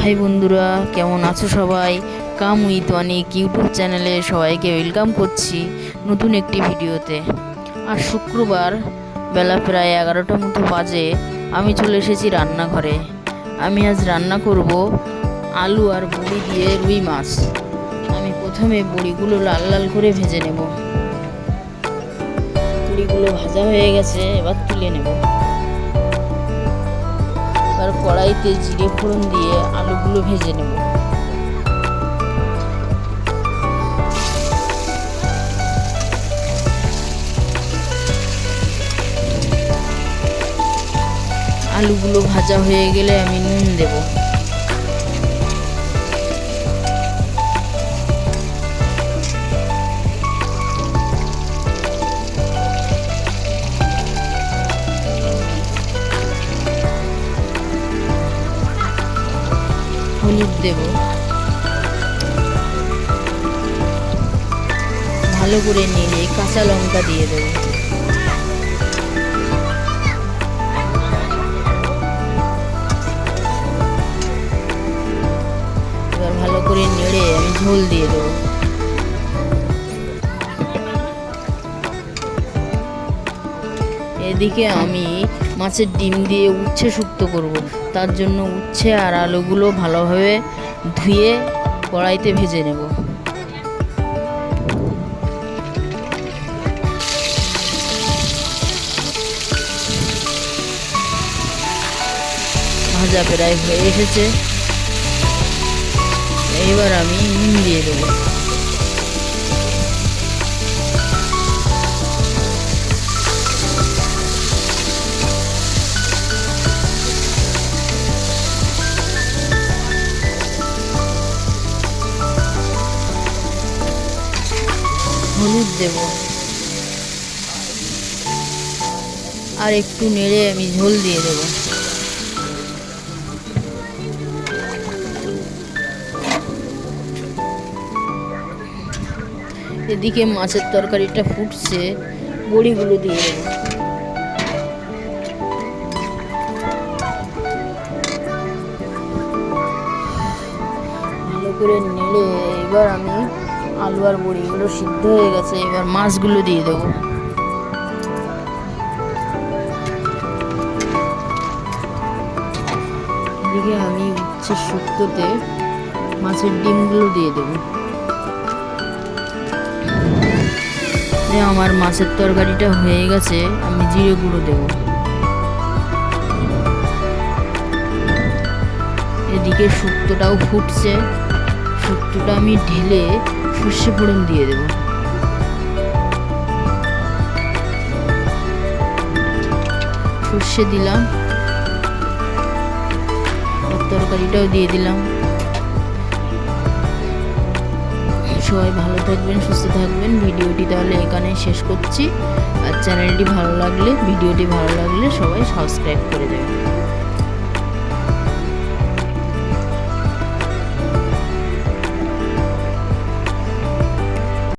High বন্ধুরা, কেমন আছো সবাই? কাম উইথ অনিক ইউটিউব চ্যানেলে সবাইকে ওয়েলকাম করছি নতুন একটি ভিডিওতে। আর শুক্রবার বেলা প্রায় 11টা মতো বাজে, আমি চলে এসেছি রান্নাঘরে। আমি আজ রান্না করব আলু আর বড়ি দিয়ে রুই মাছ। আমি প্রথমে বড়িগুলো লাল লাল করে ভেজে নেব। বড়িগুলো ভাজা হয়ে গেছে, এবার তুলে নেব। এবার কড়াইতে জিরে ফোড়ন দিয়ে আলুগুলো ভেজে নেব। আলুগুলো ভাজা হয়ে গেলে আমি নুন দেব। হলুদ দেব। ভালো করে নেড়ে কাঁচা লঙ্কা দিয়ে দেব। এবার ভালো করে নেড়ে আমি ঝোল দিয়ে দেবো। এদিকে আমি মাছের ডিম দিয়ে উচ্ছে শুক্তো করব। তার জন্য উচ্ছে আর আলুগুলো ভালোভাবে ধুয়ে কড়াইতে ভেজে নেব। ভাজা প্রায় হয়ে এসেছে, এবার আমি নুন দিয়ে দেবো। হলুদ দেব আর একটু নেড়ে আমি ঝোল দিয়ে দেব। এদিকে মাছের তরকারিটা ফুটছে, বড়িগুলো দিয়ে দেব। ভালো করে নেড়ে এবার আমি আলু আর বড়িগুলো সিদ্ধ হয়ে গেছে, এবার মাছগুলো দিয়ে দেবো। এদিকে আমি উচ্ছে শুক্তোতে মাছের ডিমগুলো দিয়ে দেবো। আমার মাছের তরকারিটা হয়ে গেছে, আমি জিরে গুঁড়ো দেব। এদিকে শুক্তোটাও ফুটছে, শুক্তোটা আমি ঢেলে সর্ষে ফোড়ন দিয়ে দেব। সর্ষে দিলাম, তরকারিটাও দিয়ে দিলাম। সবাই ভালো থাকবেন, সুস্থ থাকবেন। ভিডিওটি তাহলে এখানে শেষ করছি। আর ভিডিওটি ভালো লাগলে সবাই সাবস্ক্রাইব করে দেবেন।